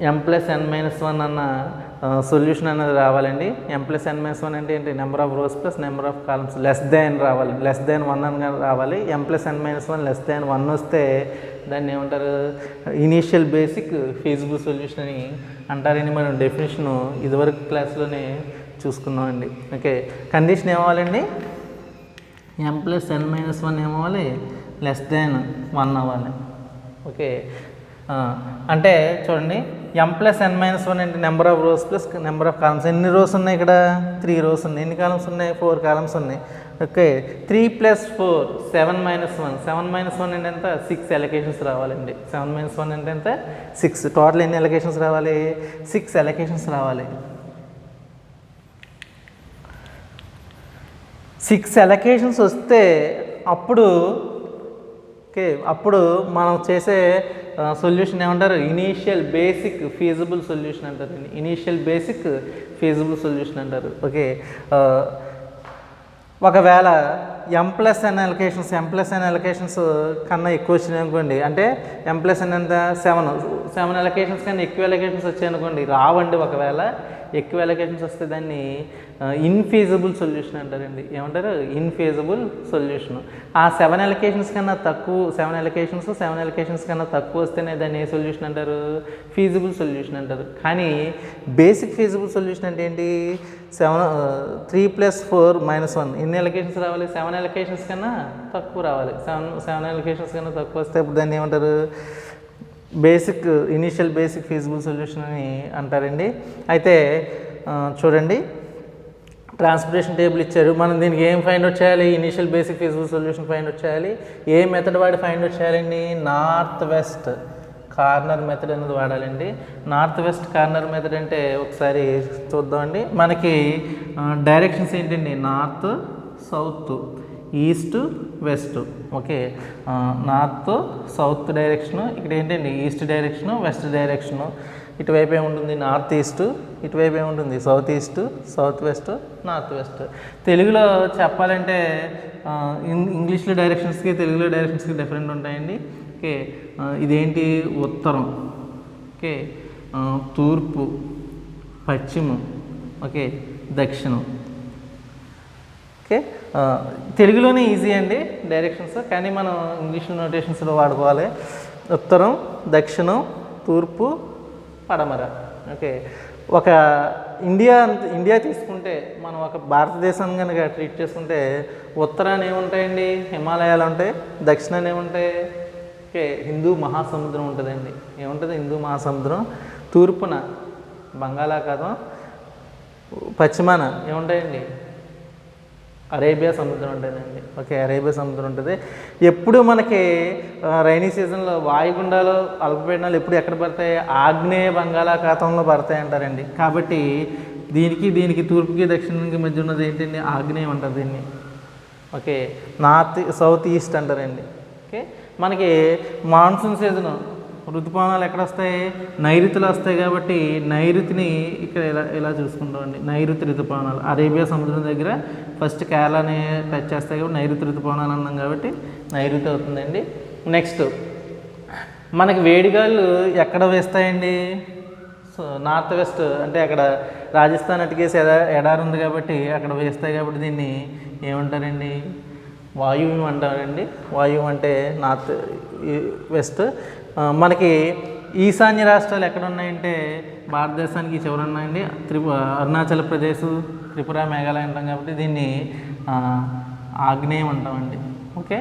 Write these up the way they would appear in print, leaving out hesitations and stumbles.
m+n-1 అన్న solution అనేది రావాలండి. m+n-1 అంటే ఏంటి? Number of rose plus number of columns less than రావాలి, లెస్ దాన్ 1 అని రావాలి. m+n-1 లెస్ దాన్ 1 వస్తే దాన్ని ఏమంటారు? ఇనీషియల్ బేసిక్ ఫీజిబుల్ సొల్యూషన్ అని అంటారని మనం డెఫినేషను ఇదివరకు క్లాస్లోనే చూసుకున్నామండి. Okay, condition ఏమవ్వాలండి? m+n-1 ఏమవ్వాలి? లెస్ దాన్ 1 అవ్వాలి. ఓకే, అంటే చూడండి, m+n-1 అంటే number of rose plus number of columns. ఎన్ని రోస్ ఉన్నాయి ఇక్కడ? 3 రోస్ ఉన్నాయి. ఎన్ని కాలమ్స్ ఉన్నాయి? 4 కాలమ్స్ ఉన్నాయి. ఓకే, 3 + 4 7-1. 7-1 అంటే ఎంత? 6 అలొకేషన్స్ రావాలండి. 7-1 అంటే ఎంత? 6. టోటల్ ఎన్ని అలొకేషన్స్ రావాలి? 6 అలొకేషన్స్ రావాలి. 6 అలొకేషన్స్ వస్తే అప్పుడు అప్పుడు మనం చేసే సొల్యూషన్ ఏమంటారు? ఇనీషియల్ బేసిక్ ఫీజిబుల్ సొల్యూషన్ అంటారు. ఇనీషియల్ బేసిక్ ఫీజిబుల్ సొల్యూషన్ అంటారు. ఓకే, ఒకవేళ m+n అలొకేషన్స్ కన్నా ఎక్కువ వచ్చినాయి అనుకోండి, అంటే m+n ఎంత? 7 అలొకేషన్స్ కన్నా ఎక్కువ అలొకేషన్స్ వచ్చాయి అనుకోండి, రావండి. ఒకవేళ ఎక్కువ అలొకేషన్స్ వస్తే దాన్ని ఇన్ఫీజిబుల్ సొల్యూషన్ అంటారండి. ఏమంటారు? ఇన్ఫీజిబుల్ సొల్యూషన్. ఆ 7 అలొకేషన్స్ కన్నా తక్కువ, 7 అలొకేషన్స్ కన్నా తక్కువ వస్తేనే దాన్ని ఏ సొల్యూషన్ అంటారు? ఫీజిబుల్ సొల్యూషన్ అంటారు. కానీ బేసిక్ ఫీజిబుల్ సొల్యూషన్ అంటే ఏంటి? 3 + 4 - 1. ఎన్ని అలొకేషన్స్ రావాలి? 7 అలొకేషన్స్ కన్నా తక్కువ రావాలి. 7 అలొకేషన్స్ కన్నా తక్కువ వస్తే ఇప్పుడు దాన్ని ఏమంటారు? Basic initial basic feasible solution అని అంటారండి. అయితే చూడండి, ట్రాన్స్పోర్టేషన్ టేబుల్ ఇచ్చారు. మనం దీనికి ఏం ఫైండ్ అవుట్ చేయాలి? Initial basic feasible solution find out చేయాలి. ఏ మెథడ్ వాడి ఫైండ్ అవుట్ చేయాలండి? నార్త్ వెస్ట్ కార్నర్ మెథడ్ అనేది వాడాలండి. నార్త్ వెస్ట్ కార్నర్ మెథడ్ అంటే ఒకసారి చూద్దామండి. మనకి డైరెక్షన్స్ ఏంటండి? North, south, east, west. Okay, north south direction. ఇక్కడ ఏంటండి? East direction, west direction. ఇటువైపు ఏముంటుంది? North east. ఇటువైపు ఏముంటుంది? South east, south west, north west. తెలుగులో చెప్పాలంటే ఇంగ్లీష్లో డైరెక్షన్స్కి తెలుగులో డైరెక్షన్స్కి డిఫరెంట్ ఉంటాయండి. ఓకే, ఇదేంటి? ఉత్తరం. ఓకే, తూర్పు, పశ్చిమం, ఓకే, దక్షిణం. ఓకే, తెలుగులోనే ఈజీ అండి డైరెక్షన్స్, కానీ మనం ఇంగ్లీష్ నోటేషన్స్లో వాడుకోవాలి. ఉత్తరం, దక్షిణం, తూర్పు, పడమర. ఓకే, ఒక ఇండియా తీసుకుంటే మనం ఒక భారతదేశం కనుక ట్రీట్ చేసుకుంటే ఉత్తరాన్ని ఏముంటాయండి? హిమాలయాలు ఉంటాయి. దక్షిణాన్ని ఏముంటాయి? ఓకే, హిందూ మహాసముద్రం ఉంటుందండి. ఏముంటుంది? హిందూ మహాసముద్రం. తూర్పున బంగాళాఖాతం, పశ్చిమాన ఏముంటాయండి? అరేబియా సముద్రం ఉంటుందండి. ఓకే, అరేబియా సముద్రం ఉంటుంది. ఎప్పుడు మనకి రైనీ సీజన్లో వాయుగుండాలు, అల్పపీడనాలు ఎప్పుడు ఎక్కడ పడతాయి? ఆగ్నేయ బంగాళాఖాతంలో పడతాయి అంటారండి. కాబట్టి దీనికి తూర్పుకి దక్షిణానికి మధ్య ఉన్నది ఏంటండి? ఆగ్నేయం అంటారు దీన్ని. ఓకే, నార్త్, సౌత్ ఈస్ట్ అంటారండి. ఓకే, మనకి మాన్సూన్ సీజను ఋతుపవనాలు ఎక్కడ వస్తాయి? నైరుతిలో వస్తాయి. కాబట్టి నైరుతిని ఇక్కడ ఇలా చూసుకుంటామండి. నైరుతి ఋతుపవనాలు అరేబియా సముద్రం దగ్గర ఫస్ట్ కేరళని టచ్ చేస్తాయి కాబట్టి నైరుతి ఋతుపవనాలు అన్నాం కాబట్టి నైరుతి అవుతుందండి. నెక్స్ట్ మనకి వేడిగాళ్ళు ఎక్కడ వేస్తాయండి? సో నార్త్ వెస్ట్ అంటే అక్కడ రాజస్థాన్ అటుకేసి ఎడారి ఉంది కాబట్టి అక్కడ వేస్తాయి. కాబట్టి దీన్ని ఏమంటారండి? వాయువ్యం అంటారండి. వాయువ్యం అంటే నార్త్ వెస్ట్. మనకి ఈశాన్య రాష్ట్రాలు ఎక్కడ ఉన్నాయంటే భారతదేశానికి చివర ఉన్నాయండి. అరుణాచల్ ప్రదేశ్, త్రిపుర, మేఘాలయ అంటాం కాబట్టి దీన్ని ఆగ్నేయం అంటామండి. ఓకే,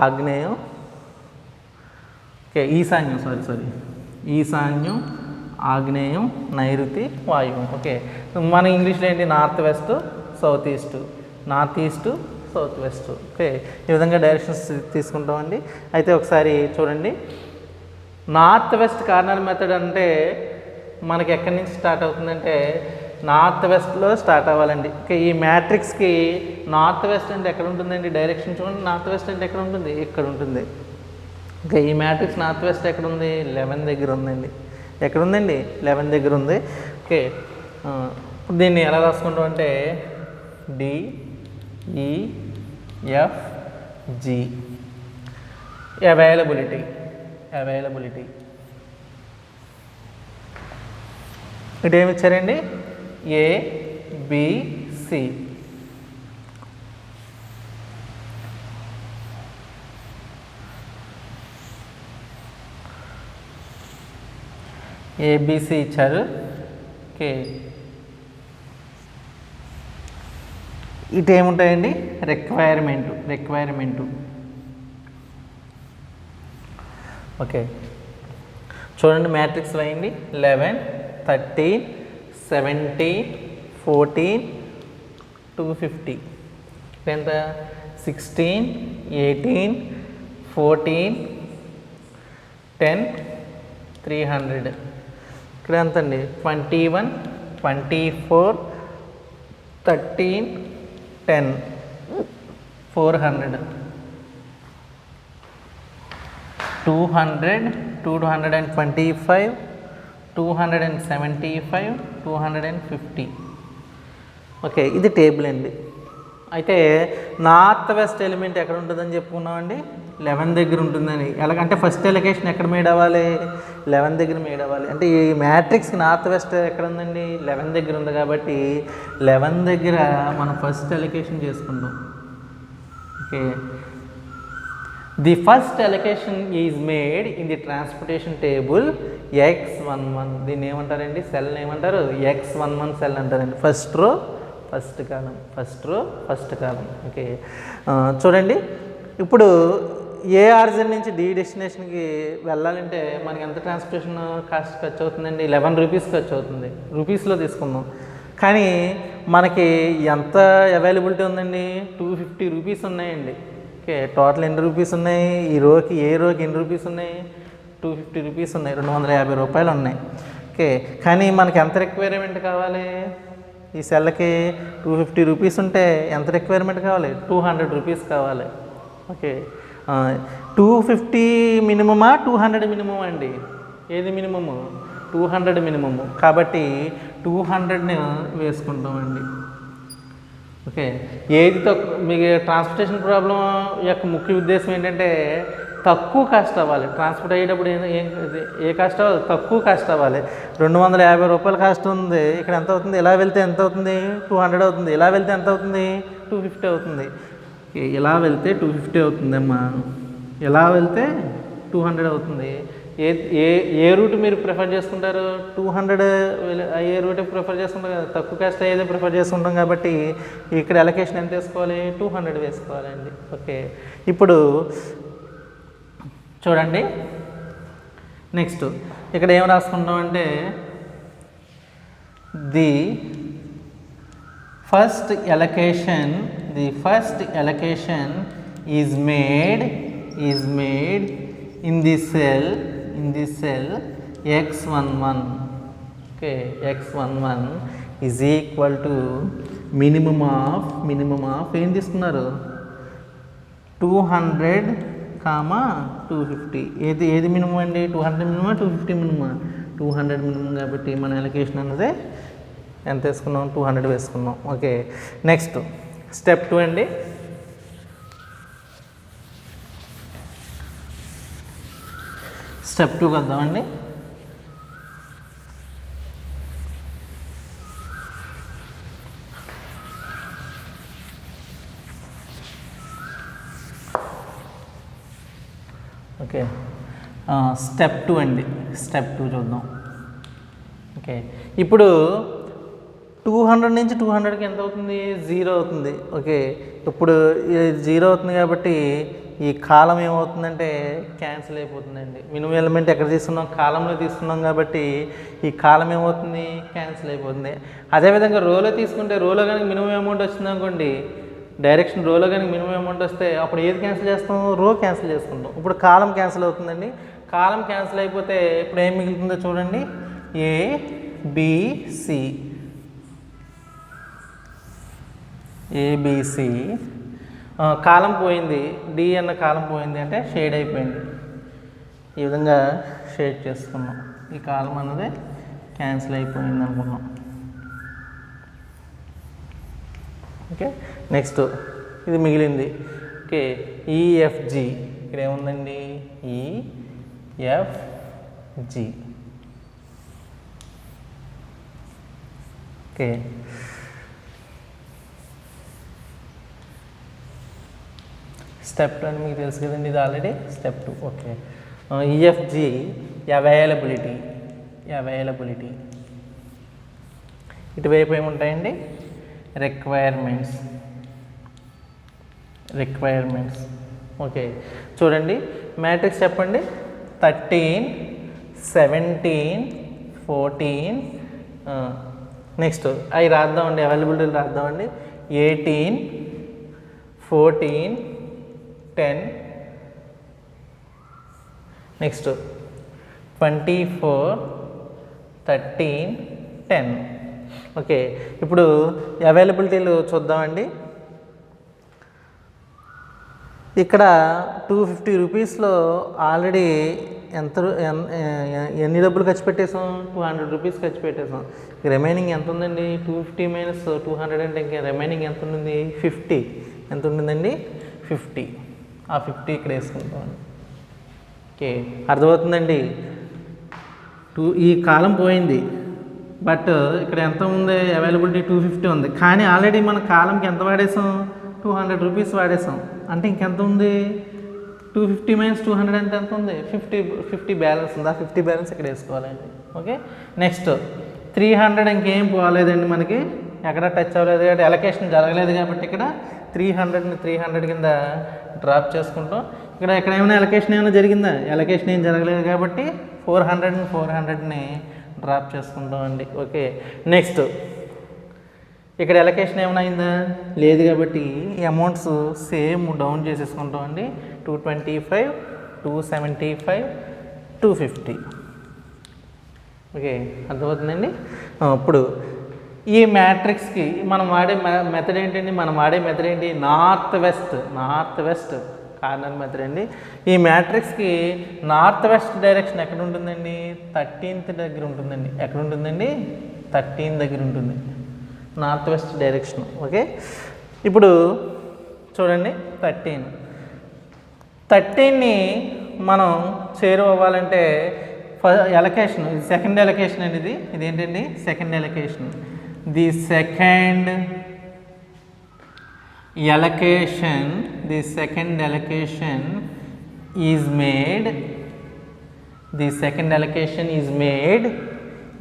ఆగ్నేయం. ఓకే, ఈశాన్యం ఈశాన్యం, ఆగ్నేయం, నైరుతి, వాయువ్యం. ఓకే, మన ఇంగ్లీష్లో ఏంటి? North west, south east, north east, south west. Okay, ఈ విధంగా డైరెక్షన్స్ తీసుకుంటామండి. అయితే ఒకసారి చూడండి, నార్త్ వెస్ట్ కార్నర్ మెథడ్ అంటే మనకి ఎక్కడి నుంచి స్టార్ట్ అవుతుందంటే నార్త్ వెస్ట్లో స్టార్ట్ అవ్వాలండి. ఓకే, ఈ మ్యాట్రిక్స్కి నార్త్ వెస్ట్ అంటే ఎక్కడ ఉంటుందండి? డైరెక్షన్ చూడండి. నార్త్ వెస్ట్ అంటే ఎక్కడ ఉంటుంది? ఇక్కడ ఉంటుంది. ఓకే, ఈ మ్యాట్రిక్స్ నార్త్ వెస్ట్ ఎక్కడ ఉంది? 11 దగ్గర ఉందండి. ఎక్కడ ఉందండి? 11 దగ్గర ఉంది. ఓకే, దీన్ని ఎలా రాసుకుంటాం అంటే DEFG అవైలబిలిటీ ఇటు ఏమి ఇచ్చారండి, ఏబిసి. ఏబిసి ఇచ్చారు. ఓకే, ఇటు ఏముంటాయండి, రిక్వైర్మెంటు. ఓకే, చూడండి మ్యాట్రిక్స్ వేయండి. 11, 13, 17, 14, 250. ఎంత, 16, 18, 14, 10, 300. ఇక్కడ ఎంత అండి, 21, 24, 13, 10, 400. 200, 225, 275, 250. ఓకే, ఇది టేబుల్ అండి. అయితే నార్త్ వెస్ట్ ఎలిమెంట్ ఎక్కడ ఉంటుందని చెప్పుకున్నామండి, 11 దగ్గర ఉంటుందని. ఎలాగంటే ఫస్ట్ ఎలకేషన్ ఎక్కడ మేడ్ అవ్వాలి, 11 దగ్గర మేడ్ అవ్వాలి. అంటే ఈ మ్యాట్రిక్స్కి నార్త్ వెస్ట్ ఎక్కడ ఉందండి, 11 దగ్గర ఉంది. కాబట్టి 11 దగ్గర మనం ఫస్ట్ ఎలకేషన్ చేసుకుంటాం. Okay, the first allocation is made in the transportation table X11. దీన్ని ఏమంటారండి, సెల్ ఏమంటారు, X11 సెల్ అంటారండి. ఫస్ట్ రో ఫస్ట్ కాలం. ఓకే, చూడండి ఇప్పుడు ఏ ఆరిజిన్ నుంచి డి డెస్టినేషన్కి వెళ్ళాలంటే మనకి ఎంత ట్రాన్స్పోర్టేషన్ కాస్ట్ ఖర్చు అవుతుందండి, 11 రూపీస్ ఖర్చు అవుతుంది. రూపీస్లో తీసుకుందాం. కానీ మనకి ఎంత అవైలబిలిటీ ఉందండి, 250 రూపీస్ ఉన్నాయండి. ఓకే, టోటల్ ఎన్ని రూపీస్ ఉన్నాయి, ఏ రోకి ఎన్ని రూపీస్ ఉన్నాయి, 250 రూపీస్ ఉన్నాయి, 250 రూపాయలు ఉన్నాయి. ఓకే, కానీ మనకి ఎంత రిక్వైర్మెంట్ కావాలి, ఈ సెల్కి 250 రూపీస్ ఉంటే ఎంత రిక్వైర్మెంట్ కావాలి, 200 రూపీస్ కావాలి. ఓకే, 250 మినిమమా 200 మినిమమా అండి, ఏది మినిమము, 200 మినిమము. కాబట్టి 200ని వేసుకుంటామండి. ఓకే, ఏది తక్కువ, మీకు ట్రాన్స్పోర్టేషన్ ప్రాబ్లం యొక్క ముఖ్య ఉద్దేశం ఏంటంటే తక్కువ కాస్ట్ అవ్వాలి. ట్రాన్స్పోర్ట్ అయ్యేటప్పుడు ఏ కాస్ట్ అవ్వాలి, తక్కువ కాస్ట్ అవ్వాలి. 250 రూపాయల కాస్ట్ ఉంది, ఇక్కడ ఎంత అవుతుంది, ఇలా వెళ్తే ఎంత అవుతుంది, 200 అవుతుంది. ఇలా వెళ్తే ఎంత అవుతుంది, 250 అవుతుంది. ఇలా వెళ్తే 250 అవుతుంది అమ్మా, ఇలా వెళ్తే 200 అవుతుంది. ఏ రూట్ మీరు ప్రిఫర్ చేసుకుంటారు, 200 ఏ రూట్ ప్రిఫర్ చేసుకుంటారు కదా, తక్కువ కాస్ట్ అయ్యేది ప్రిఫర్ చేసుకుంటాం. కాబట్టి ఇక్కడ అలొకేషన్ ఎంత వేసుకోవాలి, 200 వేసుకోవాలండి. ఓకే, ఇప్పుడు చూడండి నెక్స్ట్ ఇక్కడ ఏం రాసుకుంటామంటే the first allocation is made in the cell X11. Okay, X11 is equal to minimum of ఏం తీసుకున్నారు, 200, 250. ఏది మినిమం అండి, 200 మినిమా 250 మినిమా, 200 మినిమం. కాబట్టి మన ఎలకేషన్ అన్నది ఎంత వేసుకున్నాం, 200 వేసుకున్నాం. ఓకే, నెక్స్ట్ స్టెప్ 2 అండి. స్టెప్ 2 వద్దామండి. ఓకే, స్టెప్ 2 అండి. స్టెప్ 2 చూద్దాం. ఓకే, ఇప్పుడు 200 నుంచి 200కి ఎంత అవుతుంది, 0 అవుతుంది. ఓకే, ఇప్పుడు 0 అవుతుంది కాబట్టి ఈ కాలం ఏమవుతుందంటే క్యాన్సిల్ అయిపోతుందండి. మినిమం ఎలిమెంట్ ఎక్కడ తీసుకున్నాం, కాలంలో తీసుకున్నాం. కాబట్టి ఈ కాలం ఏమవుతుంది, క్యాన్సిల్ అయిపోతుంది. అదేవిధంగా రోలో తీసుకుంటే, రోలో కనుక మినిమం అమౌంట్ వచ్చింది అనుకోండి, డైరెక్షన్ రోలో కనుక మినిమం అమౌంట్ వస్తే అప్పుడు ఏది క్యాన్సిల్ చేస్తాం, రో క్యాన్సిల్ చేసుకుంటాం. ఇప్పుడు కాలం క్యాన్సిల్ అవుతుందండి. కాలం క్యాన్సిల్ అయిపోతే ఇప్పుడు ఏం మిగులుతుందో చూడండి, ఏబిసి. కాలం పోయింది, డి అన్న కాలం పోయింది అంటే షేడ్ అయిపోయింది. ఈ విధంగా షేడ్ చేసుకున్నాం. ఈ కాలం అన్నది క్యాన్సిల్ అయిపోయింది అనుకున్నాం. ఓకే, నెక్స్ట్ ఇది మిగిలింది. Okay, EFG. ఇక్కడ ఏముందండి, ఈఎఫ్జి. ఓకే, స్టెప్ 2 అని మీకు తెలుసు కదండి, ఇది already step 2. Okay, EFG availability. ఇటువైపు ఏముంటాయండి? రిక్వైర్మెంట్స్. ఓకే, చూడండి మ్యాట్రిక్స్ చెప్పండి. 13, 17, 14, నెక్స్ట్ అవి రాద్దామండి, అవైలబిలిటీలు రాద్దామండి. 18, 14, 10, నెక్స్ట్ 24, 13, 10. ఓకే, ఇప్పుడు అవైలబిలిటీలు చూద్దామండి. ఇక్కడ 250 రూపీస్లో ఆల్రెడీ ఎన్ని డబ్బులు ఖర్చు పెట్టేసాం? 200 రూపీస్ ఖర్చు పెట్టేసాం. రిమైనింగ్ ఎంత ఉందండి? 250 మైనస్ 200 అంటే ఇంకా రిమైనింగ్ ఎంత ఉంటుంది? 50. ఎంత ఉంటుందండి? 50. ఆ 50 ఇక్కడ వేసుకుంటాం. ఓకే, అర్థమవుతుందండి. ఈ కాలం పోయింది, బట్ ఇక్కడ ఎంత ఉంది? అవైలబిలిటీ 250 ఉంది, కానీ ఆల్రెడీ మన కాలంకి ఎంత వాడేసాం? 200 రూపీస్ వాడేసాం. అంటే ఇంకెంత ఉంది? 250 మైనస్ 200 అంటే ఎంత ఉంది? 50 బ్యాలెన్స్ ఉంది. ఆ 50 బ్యాలెన్స్ ఇక్కడ వేసుకోవాలండి. ఓకే, నెక్స్ట్ 300 ఇంకేం పోలేదండి, మనకి ఎక్కడ టచ్ అవ్వలేదు కాబట్టి ఎలకేషన్ జరగలేదు కాబట్టి ఇక్కడ 300ని 300 కింద డ్రాప్ చేసుకుంటాం. ఇక్కడ ఏమైనా ఎలకేషన్ ఏమైనా జరిగిందా? ఎలకేషన్ ఏం జరగలేదు కాబట్టి 400ని 400ని డ్రాప్ చేసుకుంటాం అండి. ఓకే, నెక్స్ట్ ఇక్కడ ఎలకేషన్ ఏమైనా అయిందా? లేదు కాబట్టి ఈ అమౌంట్స్ సేమ్ డౌన్ చేసేసుకుంటాం అండి. 225, 275, 250. ఓకే, అర్థమవుతుందండి. ఇప్పుడు ఈ మ్యాట్రిక్స్కి మనం వాడే మెథడ్ ఏంటండి? నార్త్ వెస్ట్ కార్నర్ మెథడ్ అండి. ఈ మ్యాట్రిక్స్కి నార్త్ వెస్ట్ డైరెక్షన్ ఎక్కడ ఉంటుందండి? 13th దగ్గర ఉంటుందండి. ఎక్కడ ఉంటుందండి? 13 దగ్గర ఉంటుంది, నార్త్ వెస్ట్ డైరెక్షన్. ఓకే, ఇప్పుడు చూడండి 13ని మనం చేరువవ్వాలంటే ఎలకేషన్, ఇది సెకండ్ ఎలకేషన్ అండి. ఇదేంటండి? Second allocation. The second allocation is made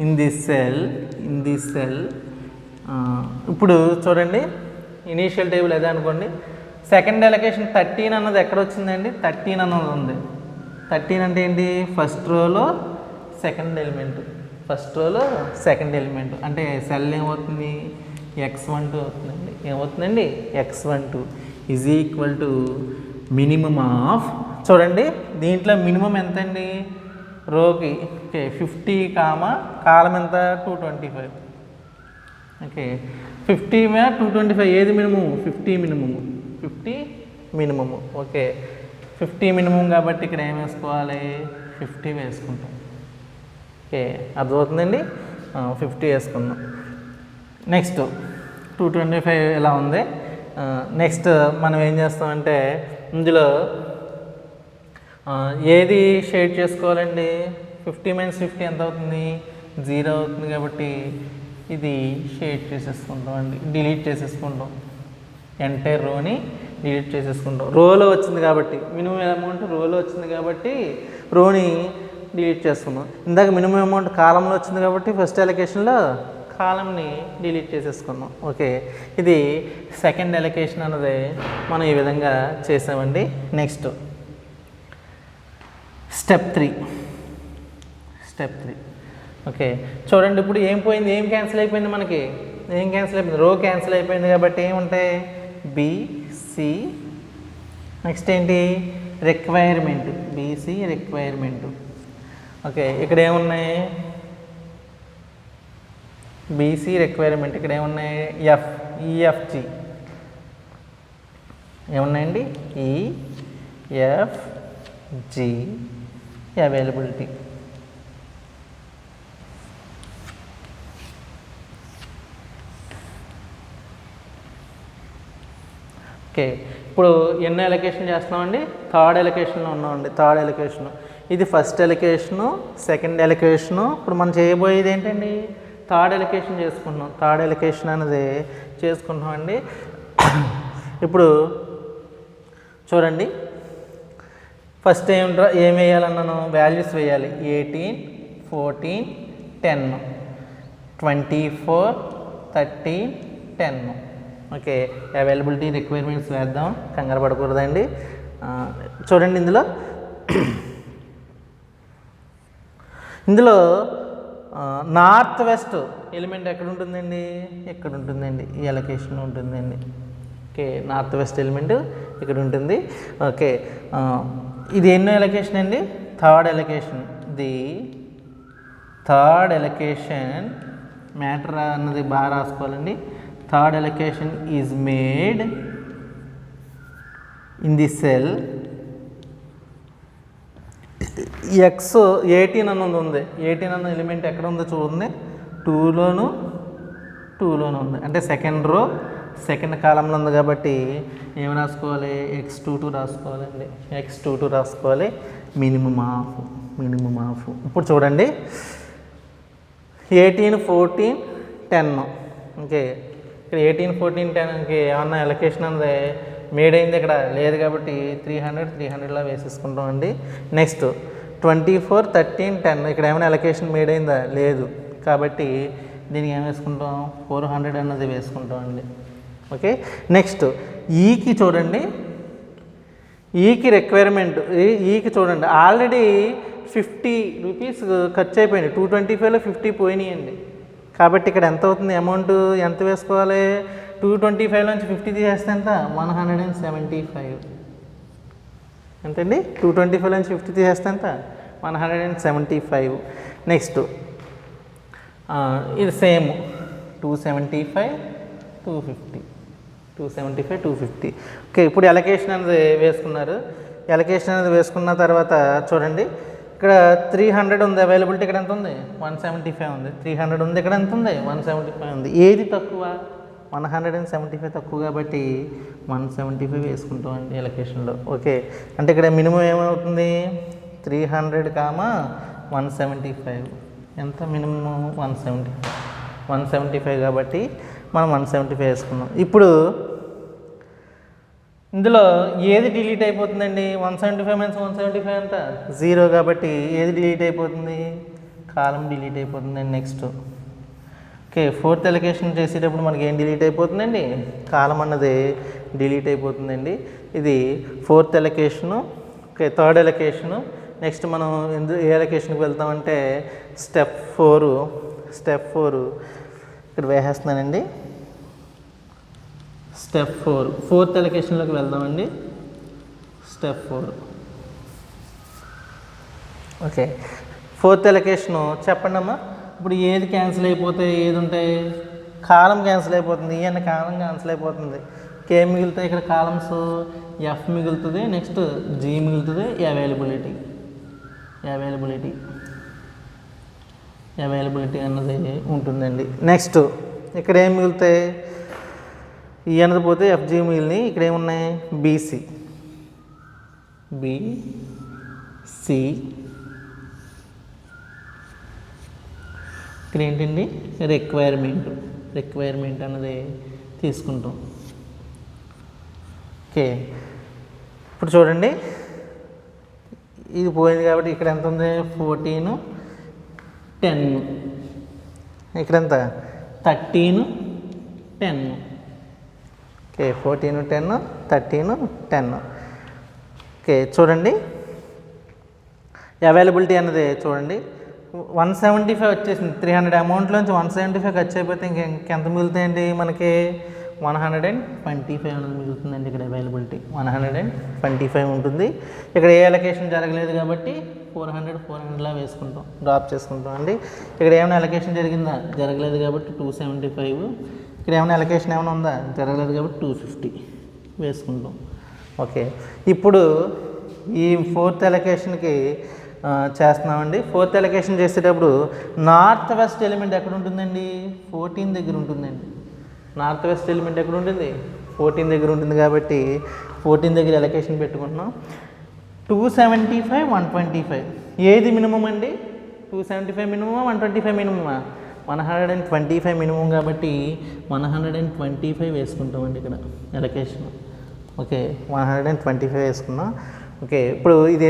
in the cell. ఇప్పుడు చూడండి, ఇనీషియల్ టేబుల్ అదే అనుకోండి. సెకండ్ ఎలకేషన్ 13 అన్నది ఎక్కడ వచ్చిందండి? 13 అన్నది ఉంది. 13 అంటే ఏంటి? ఫస్ట్ రోలో సెకండ్ ఎలిమెంట్. అంటే సెల్ ఏమవుతుంది? x12 అవుతుందండి. ఏమవుతుందండి? x12 is equal to minimum of, చూడండి దీంట్లో మినిమం ఎంత అండి? రోకి 50, కాలం ఎంత? 225. ఓకే, 50 225 ఏది మినిమము? 50 మినిమము. ఓకే, 50 మినిమం కాబట్టి ఇక్కడ ఏం వేసుకోవాలి? 50 వేసుకుంటాం. ఓకే, అర్థమవుతుందండి. 50 వేసుకుందాం. నెక్స్ట్ 225 ఇలా ఉంది. నెక్స్ట్ మనం ఏం చేస్తామంటే ఇందులో ఏది షేడ్ చేసుకోవాలండి? 50 మైనస్ 50 ఎంత అవుతుంది? 0 అవుతుంది. కాబట్టి ఇది షేడ్ చేసేసుకుంటాం అండి, డిలీట్ చేసేసుకుంటాం. ఎంటైర్ రోని డిలీట్ చేసేసుకుంటాం. రోలో వచ్చింది కాబట్టి, మినిమం అమౌంట్ రోలో వచ్చింది కాబట్టి రోని డిలీట్ చేసుకున్నాం. ఇందాక మినిమం అమౌంట్ కాలంలో వచ్చింది కాబట్టి ఫస్ట్ అలొకేషన్లో కాలంని డిలీట్ చేసేసుకున్నాం. ఓకే, ఇది సెకండ్ అలొకేషన్ అన్నది మనం ఈ విధంగా చేసామండి. Next step 3. ఓకే, చూడండి ఇప్పుడు ఏం పోయింది? ఏం క్యాన్సిల్ అయిపోయింది? మనకి ఏం క్యాన్సిల్ అయిపోయింది? రో క్యాన్సిల్ అయిపోయింది కాబట్టి ఏముంటాయి? BC. నెక్స్ట్ ఏంటి? రిక్వైర్మెంట్. BC requirement. ఓకే, ఇక్కడ ఏమున్నాయి? BC requirement. ఇక్కడ ఏమున్నాయి? EFG ఏమున్నాయండి? EFG availability. ఓకే, ఇప్పుడు ఎన్నో అలొకేషన్ చేస్తున్నామండి? థర్డ్ అలొకేషన్లో ఉన్నామండి. థర్డ్ అలొకేషను ఇది ఫస్ట్ అలొకేషను, సెకండ్ అలొకేషను. ఇప్పుడు మనం చేయబోయేది ఏంటండి? థర్డ్ ఎలకేషన్ చేసుకుంటున్నాం. థర్డ్ ఎలకేషన్ అనేది చేసుకుంటున్నాం అండి. ఇప్పుడు చూడండి, ఫస్ట్ ఏం వేయాలన్నాను, వాల్యూస్ వేయాలి. 18, 14, 10, 24, 30, 10. ఓకే, అవైలబిలిటీ రిక్వైర్మెంట్స్ వేద్దాం, కంగారు పడకూడదండి. చూడండి, ఇందులో నార్త్ వెస్ట్ ఎలిమెంట్ ఎక్కడ ఉంటుందండి, ఇక్కడ ఉంటుందండి, ఈ ఎలకేషన్ ఉంటుందండి. ఓకే, నార్త్ వెస్ట్ ఎలిమెంట్ ఇక్కడ ఉంటుంది. ఓకే, ఇది ఎన్నో ఎలకేషన్ అండి, third allocation. The third allocation matter అన్నది బాగా రాసుకోవాలండి. Third allocation is made in the cell x 18 అన్నది ఉంది. 18 అన్న ఎలిమెంట్ ఎక్కడ ఉందో చూడండి, 2లోను ఉంది. అంటే సెకండ్ రో సెకండ్ కాలంలో ఉంది కాబట్టి ఏమి రాసుకోవాలి, x22 రాసుకోవాలండి. x22 రాసుకోవాలి, మినిమం ఆఫ్. ఇప్పుడు చూడండి, 18, 14, 10. ఓకే, ఇక్కడ 18, 14, 10కి ఏమన్నా ఎలకేషన్ అనేది మేడ్ అయింది ఇక్కడ లేదు కాబట్టి 300లా వేసేసుకుంటామండి. నెక్స్ట్ 24, 13, 10 ఇక్కడ ఏమైనా ఎలకేషన్ మేడ్ అయిందా, లేదు కాబట్టి దీనికి ఏం వేసుకుంటాం, 400 అన్నది వేసుకుంటామండి. ఓకే, నెక్స్ట్ ఈకి చూడండి, ఈకి రిక్వైర్మెంట్, ఈకి చూడండి ఆల్రెడీ 50 రూపీస్ ఖర్చు అయిపోయింది. 225లో 50 పోయినాయండి. కాబట్టి ఇక్కడ ఎంత అవుతుంది, అమౌంట్ ఎంత వేసుకోవాలి, 225 నుంచి 50 తీసేస్తే ఎంత, 175. ఎంతండి, 225 నుంచి 50 తీసేస్తే ఎంత, 175. నెక్స్ట్ ఇది సేమ్ 275, 250. ఓకే, ఇప్పుడు ఎలకేషన్ అనేది వేసుకున్నారు. ఎలకేషన్ అనేది వేసుకున్న తర్వాత చూడండి, ఇక్కడ 300 ఉంది అవైలబిలిటీ, ఇక్కడ ఎంత ఉంది, 175 ఉంది. 300 ఉంది, ఇక్కడ ఎంత ఉంది, 175 ఉంది. ఏది తక్కువ, 175 తక్కువ కాబట్టి 175 వేసుకుంటామండి ఎలకేషన్లో. ఓకే, అంటే ఇక్కడ మినిమం ఏమవుతుంది, 300, 175. ఎంత మినిమం, 175 కాబట్టి మనం 175 వేసుకున్నాం. ఇప్పుడు ఇందులో ఏది డిలీట్ అయిపోతుందండి, 175 - 175 ఎంత, 0 కాబట్టి ఏది డిలీట్ అయిపోతుంది, కాలం డిలీట్ అయిపోతుందండి. నెక్స్ట్ ఓకే, ఫోర్త్ ఎలకేషన్ చేసేటప్పుడు మనకి ఏం డిలీట్ అయిపోతుందండి, కాలం అన్నది డిలీట్ అయిపోతుందండి. ఇది fourth allocation. Okay, third allocation. Next మనం ఏ ఎలకేషన్కి వెళ్తామంటే స్టెప్ 4 ఇక్కడ వేసేస్తున్నానండి. స్టెప్ 4 ఫోర్త్ ఎలకేషన్లోకి వెళ్దామండి. స్టెప్ 4. ఓకే, ఫోర్త్ ఎలకేషను చెప్పండి అమ్మా. ఇప్పుడు ఏది క్యాన్సిల్ అయిపోతే ఏది ఉంటాయి, కాలం క్యాన్సిల్ అయిపోతుంది, ఈ అన్న కాలం క్యాన్సిల్ అయిపోతుంది. కే మిగులుతాయి, ఇక్కడ కాలమ్స్ ఎఫ్ మిగులుతుంది, నెక్స్ట్ జీ మిగులుతుంది, అవైలబిలిటీ అన్నది ఉంటుందండి. నెక్స్ట్ ఇక్కడ ఏం మిగులుతాయి, ఈ అన్నది పోతే ఎఫ్జీ మిగిలినాయి. ఇక్కడ ఏమున్నాయి, బీసీ ఇక్కడ ఏంటండి, రిక్వైర్మెంట్ అన్నది తీసుకుంటాం. ఓకే, ఇప్పుడు చూడండి, ఇది పోయింది కాబట్టి ఇక్కడ ఎంత ఉంది, 14, 10. ఇక్కడ ఎంత, 13, 10. ఓకే, 14, 10, 13, 10. ఓకే, చూడండి అవైలబిలిటీ అన్నది చూడండి, 175 వచ్చేసింది. 300 అమౌంట్లోంచి 175 ఖర్చు అయిపోతే ఇంకెంత మిగులుతాయండి మనకి, 125 అనేది మిగులుతుందండి. ఇక్కడ అవైలబిలిటీ 125 ఉంటుంది. ఇక్కడ ఏ అలొకేషన్ జరగలేదు కాబట్టి 400లా వేసుకుంటాం, డ్రాప్ చేసుకుంటాం అండి. ఇక్కడ ఏమైనా అలొకేషన్ జరిగిందా, జరగలేదు కాబట్టి 275. ఇక్కడ ఏమైనా అలొకేషన్ ఏమైనా ఉందా, జరగలేదు కాబట్టి 250 వేసుకుంటాం. ఓకే, ఇప్పుడు ఈ ఫోర్త్ అలొకేషన్కి చేస్తున్నామండి. ఫోర్త్ అలొకేషన్ చేసేటప్పుడు నార్త్ వెస్ట్ ఎలిమెంట్ ఎక్కడ ఉంటుందండి, 14 దగ్గర ఉంటుందండి. నార్త్ వెస్ట్ ఎలిమెంట్ ఎక్కడ ఉంటుంది, 14 దగ్గర ఉంటుంది కాబట్టి 14 దగ్గర అలొకేషన్ పెట్టుకుంటున్నాం. 275, 125 ఏది మినిమం అండి, 275 మినిమమా, 125 మినిమమా, 125 మినిమం కాబట్టి 125 వేసుకుంటామండి ఇక్కడ ఎలకేషన్. ఓకే, 125 వేసుకున్నాం. ఓకే, ఇప్పుడు ఇది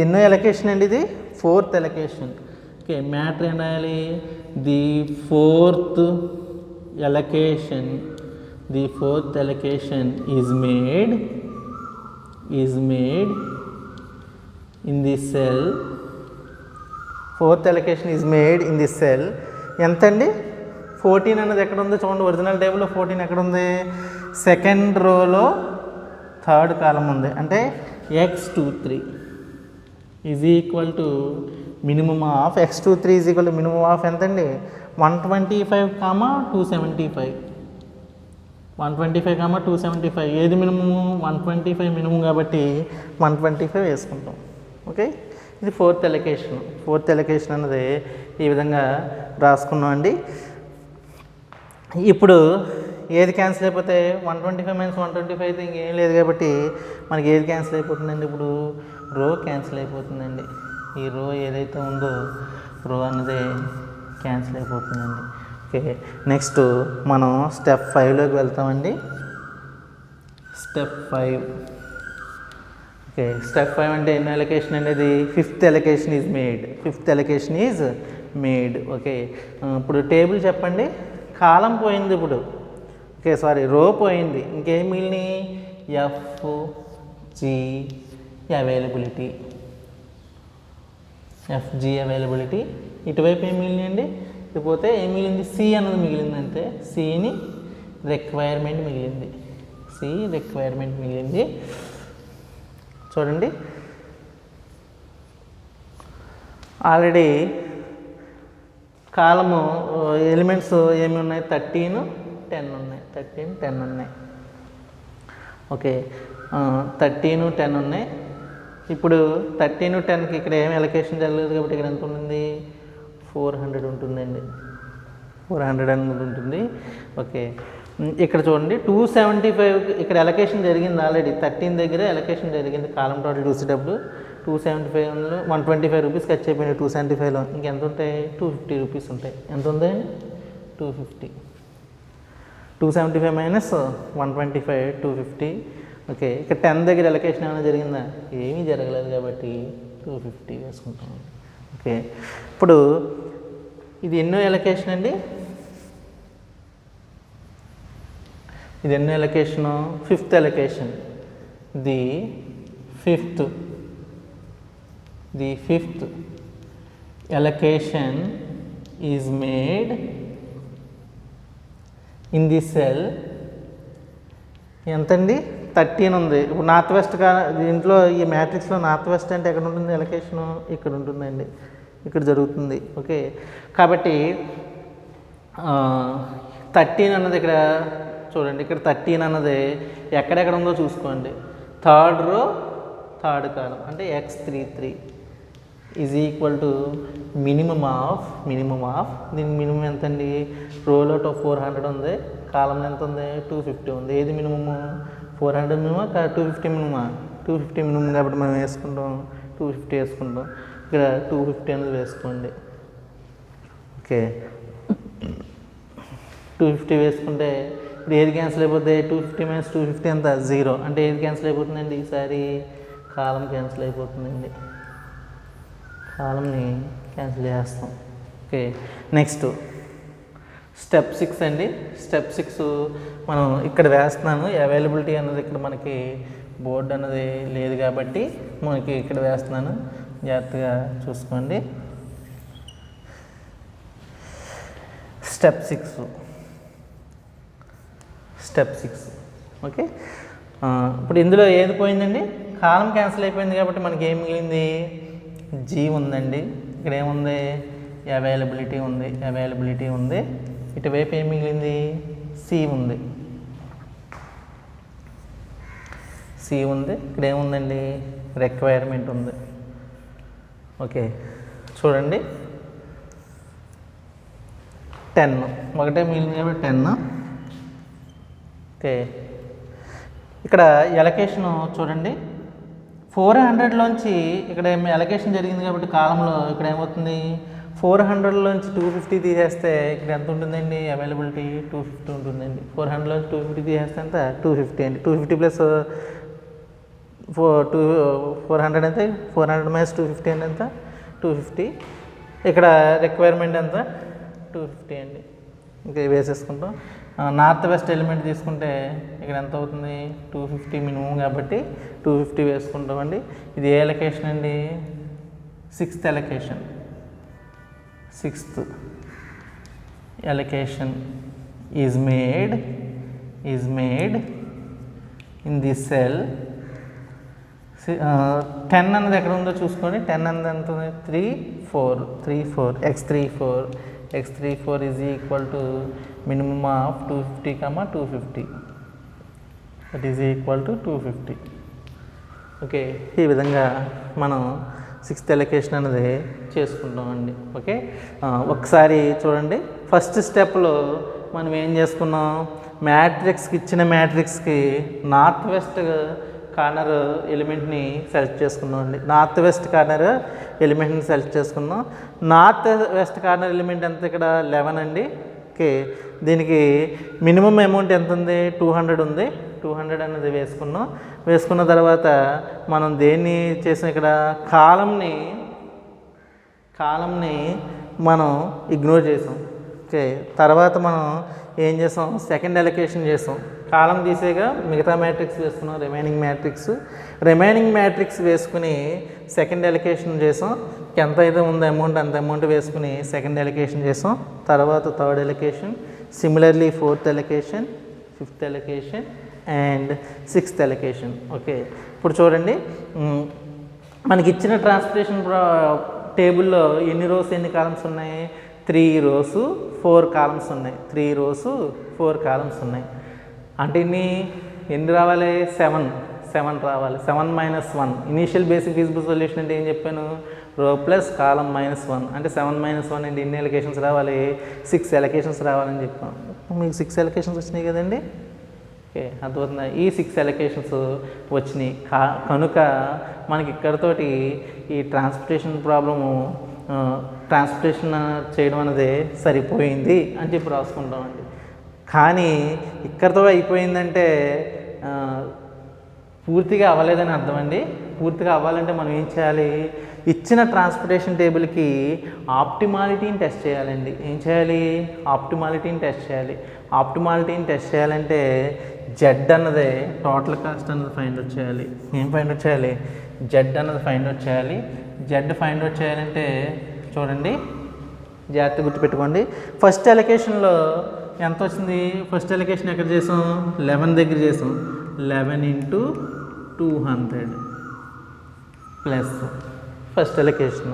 ఎన్నో ఎలకేషన్ అండి? ఇది 4th ఎలకేషన్. ఓకే, మ్యాటర్ ఏం రాయాలి? The fourth allocation is made in the cell. 4th allocation is made in the cell. ఎంత అండి? 14 అన్నది ఎక్కడ ఉందో చూడండి. ఒరిజినల్ టేబుల్లో 14 ఎక్కడ ఉంది? సెకండ్ రోలో 3rd కాలం ఉంది. అంటే x23 is equal to minimum of x23 is equal to minimum of ఎంతండి? 125, 275. 125, 275. ఏది మినిమము? 125 మినిమం కాబట్టి 125 వేసుకుంటాం. ఓకే, ఇది 4th ఎలకేషన్. 4th ఎలకేషన్ అన్నది ఈ విధంగా రాసుకున్నాం అండి. ఇప్పుడు ఏది క్యాన్సిల్ అయిపోతే 125 - 125 అయితే ఇంకేం లేదు కాబట్టి మనకి ఏది క్యాన్సిల్ అయిపోతుందండి? ఇప్పుడు రో క్యాన్సిల్ అయిపోతుందండి. ఈ రో ఏదైతే ఉందో రో అన్నది క్యాన్సిల్ అయిపోతుందండి. ఓకే, నెక్స్ట్ మనం స్టెప్ 5లోకి వెళ్తామండి. స్టెప్ 5. ఓకే, స్టెప్ 5 అంటే ఎన్నో ఎలకేషన్ అనేది? 5th allocation is made. Okay, ఇప్పుడు టేబుల్ చెప్పండి. కాలం పోయింది ఇప్పుడు. ఓకే, సారీ, రో పోయింది. ఇంకేం మిగిలినాయి? FG availability. ఇటువైపు ఏం మిగిలినాయండి? ఇకపోతే ఏం మిగిలింది? C అన్నది మిగిలింది. అంతే, సిని రిక్వైర్మెంట్ మిగిలింది. చూడండి, ఆల్రెడీ కాలము ఎలిమెంట్స్ ఏమి ఉన్నాయి? 13, 10 ఉన్నాయి. 13, 10 ఉన్నాయి. ఓకే, 13, 10 ఉన్నాయి. ఇప్పుడు 13, 10కి ఇక్కడ ఏమి ఎలకేషన్ జరగలేదు కాబట్టి ఇక్కడ ఎంత ఉంటుంది? 400 ఉంటుందండి. 400 అనేది ఉంటుంది. ఓకే, ఇక్కడ చూడండి 275 ఇక్కడ ఎలకేషన్ జరిగింది. ఆల్రెడీ 13 దగ్గర ఎలకేషన్ జరిగింది. కాలం టోటల్ చూసేటప్పుడు 275లో 125 రూపీస్ ఖర్చు అయిపోయినాయి. 275లో ఇంకెంత ఉంటాయి? 250 రూపీస్ ఉంటాయి. ఎంత ఉంది? 250. 275 - 125 250. ఓకే, ఇక్కడ 10 దగ్గర ఎలకేషన్ ఏమైనా జరిగిందా? ఏమీ జరగలేదు కాబట్టి 250 వేసుకుంటాం. ఓకే, ఇప్పుడు ఇది ఎన్నో ఎలకేషన్ అండి? ఇది ఎన్నో ఎలకేషను? 5th allocation. The fifth allocation is made in the cell. ఎంతండి? 13 ఉంది. ఇప్పుడు నార్త్ వెస్ట్ దీంట్లో ఈ మ్యాట్రిక్స్లో నార్త్ వెస్ట్ అంటే ఎక్కడ ఉంటుంది ఎలకేషను? ఇక్కడ ఉంటుందండి, ఇక్కడ జరుగుతుంది. ఓకే, కాబట్టి 13 అన్నది ఇక్కడ చూడండి. ఇక్కడ 13 అన్నది ఎక్కడెక్కడ ఉందో చూసుకోండి. 3rd రో 3rd కాలం అంటే x33 is equal to minimum of దీని మినిమం ఎంతండి? రోలో 400 ఉంది, కాలంలో ఎంత ఉంది? 250 ఉంది. ఏది మినిమము? 400 minima 250 minima? 250 మినిమం కాబట్టి మనం వేసుకుంటాం 250 వేసుకుంటాం. ఇక్కడ 250 అనేది వేసుకోండి. ఓకే, 250 వేసుకుంటే ఇప్పుడు ఏది క్యాన్సిల్ అయిపోతుంది? 250 - 250 ఎంత? 0. అంటే ఏది క్యాన్సిల్ అయిపోతుందండి? ఈసారి కాలం క్యాన్సిల్ అయిపోతుందండి. కాలంని క్యాన్సిల్ చేస్తాం. ఓకే, నెక్స్ట్ స్టెప్ 6 అండి. స్టెప్ 6 మనం ఇక్కడ వేస్తున్నాను. అవైలబిలిటీ అన్నది ఇక్కడ మనకి బోర్డు అన్నది లేదు కాబట్టి మనకి ఇక్కడ వేస్తున్నాను. జాగ్రత్తగా చూసుకోండి. స్టెప్ 6. ఓకే, ఇప్పుడు ఇందులో ఏది పోయిందండి? కాలం క్యాన్సిల్ అయిపోయింది కాబట్టి మనకి ఏం మిగిలింది? G ఉందండి. ఇక్కడ ఏముంది? అవైలబిలిటీ ఉంది. ఇటువైపు ఏం మిగిలింది? C ఉంది. ఇక్కడ ఏముందండి? రిక్వైర్మెంట్ ఉంది. ఓకే, చూడండి 10 ఒకటే మిగిలింది కాబట్టి 10. ఓకే, ఇక్కడ ఎలకేషన్ చూడండి. 400లోంచి ఇక్కడ ఎలకేషన్ జరిగింది కాబట్టి కాలంలో ఇక్కడ ఏమవుతుంది? 400లోంచి 250 తీసేస్తే ఇక్కడ ఎంత ఉంటుందండి అవైలబిలిటీ? 250 ఉంటుందండి. 400లోంచి 250 తీసేస్తే ఎంత? 250 అండి. 250 ప్లస్ 400 అయితే 400 మైనస్ 250 అండి ఎంత? 250. ఇక్కడ రిక్వైర్మెంట్ ఎంత? 250 అండి. ఇంకా వేసేసుకుంటాం. నార్త్ వెస్ట్ ఎలిమెంట్ తీసుకుంటే ఇక్కడ ఎంత అవుతుంది? 250 మినిమం కాబట్టి 250 వేసుకుంటామండి. ఇది ఏ ఎలకేషన్ అండి? 6th allocation. 6th allocation is made in this cell. 10 అన్నది ఎక్కడ ఉందో చూసుకోండి. 10 అన్నది ఎంత ఉంది? 34 x34 is equal to minimum of 250, 250. That is equal to 250. Okay, ఈ విధంగా మనం 6th ఎలకేషన్ అనేది చేసుకుంటామండి. ఓకే, ఒకసారి చూడండి. ఫస్ట్ స్టెప్లో మనం ఏం చేసుకున్నాం? మ్యాట్రిక్స్కి ఇచ్చిన మ్యాట్రిక్స్కి నార్త్ వెస్ట్ కార్నర్ ఎలిమెంట్ని సెలెక్ట్ చేసుకున్నాం అండి. నార్త్ వెస్ట్ కార్నర్ ఎలిమెంట్ని సెలెక్ట్ చేసుకున్నాం. నార్త్ వెస్ట్ కార్నర్ ఎలిమెంట్ ఎంత? ఇక్కడ 11 అండి. ఓకే, దీనికి మినిమం అమౌంట్ ఎంత ఉంది? 200 ఉంది. 200 అనేది వేసుకున్న తర్వాత మనం దేన్ని చేసాం? ఇక్కడ కాలంని మనం ఇగ్నోర్ చేసాం. ఓకే, తర్వాత మనం ఏం చేసాం? సెకండ్ ఎలకేషన్ చేసాం. కాలం తీసేగా మిగతా మ్యాట్రిక్స్ వేసుకున్నాం. రిమైనింగ్ మ్యాట్రిక్స్ వేసుకుని సెకండ్ ఎలకేషన్ చేసాం. ఎంత అయితే ఉందో అమౌంట్ అంత అమౌంట్ వేసుకుని సెకండ్ ఎలకేషన్ చేసాం. తర్వాత third allocation, similarly 4th allocation, 5th allocation and 6th allocation. Okay, ఇప్పుడు చూడండి, మనకి ఇచ్చిన ట్రాన్స్పోర్టేషన్ టేబుల్లో ఎన్ని రోస్ ఎన్ని కాలమ్స్ ఉన్నాయి? 3 rows 4 columns ఉన్నాయి. 3 rows 4 columns ఉన్నాయి. అంటే ఎన్ని రావాలి? 7 రావాలి. 7 minus 1 initial basic feasible solution అంటే ఏం చెప్పాను? రో ప్లస్ కాలం -1 అంటే 7 - 1 అంటే ఎన్ని ఎలకేషన్స్ రావాలి? 6 ఎలకేషన్స్ రావాలని చెప్పాను. మీకు 6 ఎలకేషన్స్ వచ్చినాయి కదండి. ఓకే, అర్థమవుతుందా? ఈ 6 ఎలకేషన్స్ వచ్చినాయి కనుక మనకి ఇక్కడతోటి ఈ ట్రాన్స్పోర్టేషన్ ప్రాబ్లము ట్రాన్స్పోర్టేషన్ చేయడం అనేది సరిపోయింది అని చెప్పి రాసుకుంటామండి. కానీ ఇక్కడతో అయిపోయిందంటే పూర్తిగా అవ్వలేదని అర్థం అండి. పూర్తిగా అవ్వాలంటే మనం ఏం చేయాలి? ఇచ్చిన ట్రాన్స్పోర్టేషన్ టేబుల్కి ఆప్టిమాలిటీని టెస్ట్ చేయాలండి. ఏం చేయాలి? ఆప్టిమాలిటీని టెస్ట్ చేయాలి. ఆప్టిమాలిటీని టెస్ట్ చేయాలంటే జెడ్ అన్నదే టోటల్ కాస్ట్ అన్నది ఫైండ్ అవుట్ చేయాలి. ఏం ఫైండ్ అవుట్ చేయాలి? జెడ్ అన్నది ఫైండ్ అవుట్ చేయాలి. జెడ్ ఫైండ్ అవుట్ చేయాలంటే చూడండి, జాగ్రత్త గుర్తుపెట్టుకోండి. ఫస్ట్ ఎలకేషన్లో ఎంత వచ్చింది? ఫస్ట్ ఎలకేషన్ ఎక్కడ చేసాం? 11 దగ్గర చేసాం. 11 × 200 plus first allocation.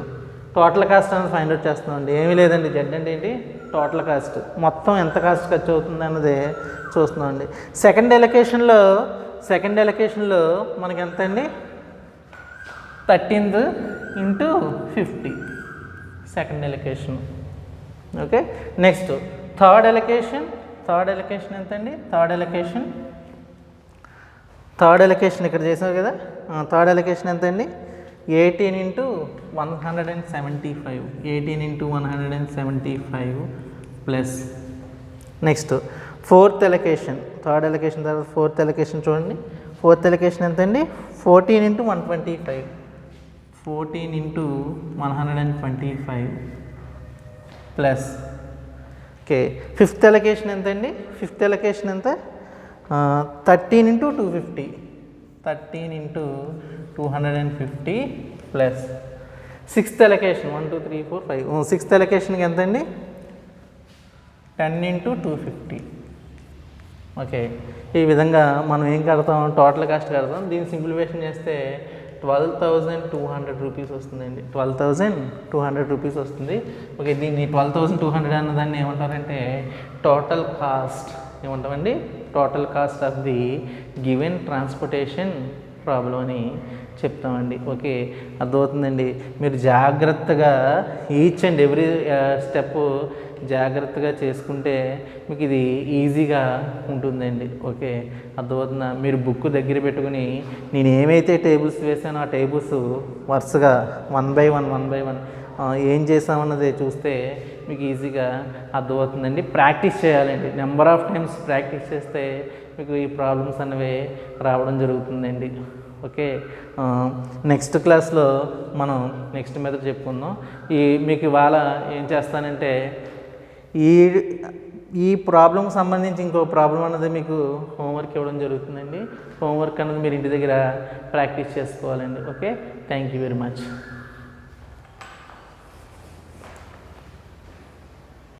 Total cost అనేది ఫైండ్ అవుట్ చేస్తామండి. ఏమీ లేదండి, జెడ్ అంటే ఏంటి? Total cost. మొత్తం ఎంత కాస్ట్ ఖర్చు అవుతుంది అన్నది చూస్తున్నామండి. సెకండ్ ఎలకేషన్లో మనకి ఎంత అండి? 13th × 50 second allocation. Okay, next third allocation ఎంత అండి? థర్డ్ ఎలకేషన్ ఇక్కడ చేసాం కదా. థర్డ్ ఎలకేషన్ ఎంత అండి? 18 × 175. 18 × 175 plus next fourth allocation. Third allocation తర్వాత ఫోర్త్ ఎలకేషన్ చూడండి. ఫోర్త్ ఎలకేషన్ ఎంత అండి? 14 × 125. 14 × 125 ప్లస్. ఓకే, ఫిఫ్త్ ఎలకేషన్ ఎంత అండి? ఫిఫ్త్ ఎలకేషన్ ఎంత? 13 × 250. 13 × 250 ప్లస్ సిక్స్త్ ఎలకేషన్ 1 2 3 4 5. సిక్స్త్ ఎలకేషన్కి ఎంత అండి? 10 × 250. ఓకే, ఈ విధంగా మనం ఏం కడతాం? టోటల్ కాస్ట్ కడతాం. దీన్ని సింప్లిఫికేషన్ చేస్తే 12,200 రూపీస్ వస్తుందండి. 12,200 రూపీస్ వస్తుంది. ఓకే, దీన్ని 12,200 అన్నదాన్ని ఏమంటారంటే టోటల్ కాస్ట్ ఏమంటామండి? Total cost of the given transportation problem అని చెప్తామండి. ఓకే, అర్థమవుతుందండి. మీరు జాగ్రత్తగా ఈచ్ అండ్ ఎవ్రీ స్టెప్ జాగ్రత్తగా చేసుకుంటే మీకు ఇది ఈజీగా ఉంటుందండి. ఓకే, అర్థమవుతుందా? మీరు బుక్ దగ్గర పెట్టుకుని నేను ఏమైతే టేబుల్స్ వేసానో ఆ టేబుల్స్ వరుసగా 1 by 1 ఏం చేసామన్నది చూస్తే మీకు ఈజీగా అర్థమవుతుందండి. ప్రాక్టీస్ చేయాలండి. నెంబర్ ఆఫ్ టైమ్స్ ప్రాక్టీస్ చేస్తే మీకు ఈ ప్రాబ్లమ్స్ అనేవి రావడం జరుగుతుందండి. ఓకే, నెక్స్ట్ క్లాస్లో మనం నెక్స్ట్ మెథడ్ చెప్పుకుందాం. మీకు ఇవాళ ఏం చేస్తానంటే ఈ ప్రాబ్లంకి సంబంధించి ఇంకో ప్రాబ్లం అన్నది మీకు హోంవర్క్ ఇవ్వడం జరుగుతుందండి. హోంవర్క్ అన్నది మీరు ఇంటి దగ్గర ప్రాక్టీస్ చేసుకోవాలండి. Okay, thank you very much.